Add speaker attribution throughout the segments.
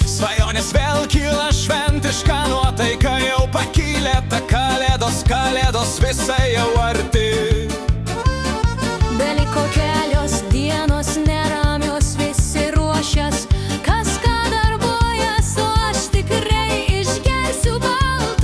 Speaker 1: Svajonės vėl kyla, šventiška nuotaika jau pakylė, ta kalėdos visai jau arti.
Speaker 2: Beliko kelios dienos neramios, visi ruošias, kas ką darbuojas, o aš tikrai išgersiu baltos.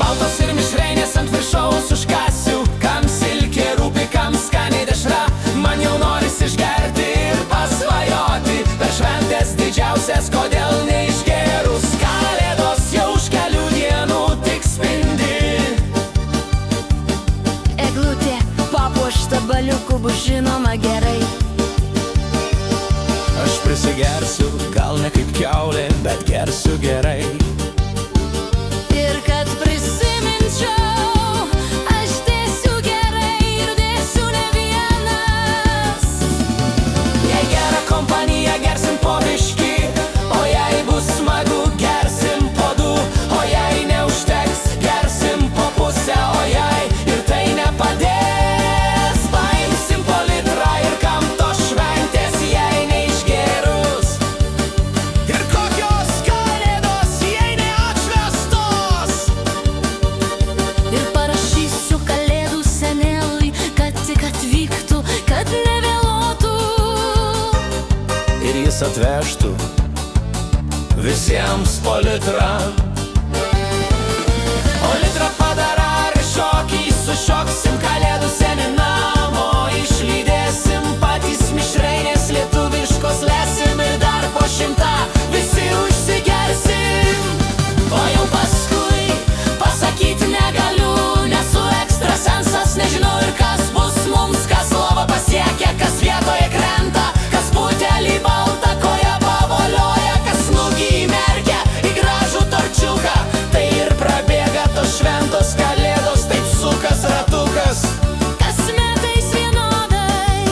Speaker 1: Baltos ir mišrainės ant viršaus užkasiu, kam silkė rūpi, kam skaniai dešra. Man jau norisi išgerti ir pasvajoti, per šventės didžiausias, kodėl neišgerus. Kalėdos jau už kelių dienų tik spindi.
Speaker 2: Eglutė papuošta baliuku bus žinoma gerai.
Speaker 1: Aš prisigersiu, gal ne kaip kiaulė, bet gersiu gerai.
Speaker 2: Ir kad prisiminčiau, aš dėsiu gerai ir dėsiu ne vienas.
Speaker 1: Jei gera kompanija, gersim po biškį, o jei bus smagu, gersim po du, o jei neužteks, gersim po pusę, o jei ir tai nepadės, paimsim po litrą ir kam tos šventės, jei neišgėrus. Ir kokios kalėdos, jei neatšvęstos.
Speaker 2: Ir parašysiu kalėdų seneliui, kad tik atvyktų, kad nevėluotų.
Speaker 1: Ir jis atvežtų visiems po litrą. O litrą padara ar šokį sušoksim, kalėdų seni namo išlydėsim, patys mišrainės lietuviškos lesim ir dar po 100 visi užsigersim. O jau paskui pasakyti negaliu, nesu ekstrasensas, nežinau ir kas bus mums, kas lovą pasiekia, kas vietoje krenta, kas butelį baltą koją pavolioja, kas nugį įmerkia į gražų torčiuką. Tai ir prabėga tos šventos kalėdos, taip sukas ratukas.
Speaker 2: Kas metais vienodai.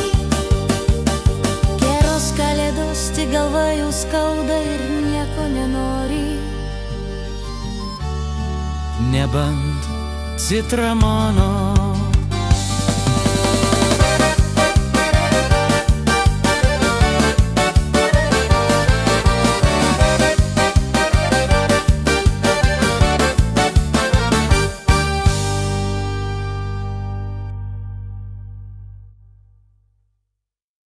Speaker 2: Geros kalėdos, tik galva jau skauda ir nieko nenori.
Speaker 1: Nebent citramono.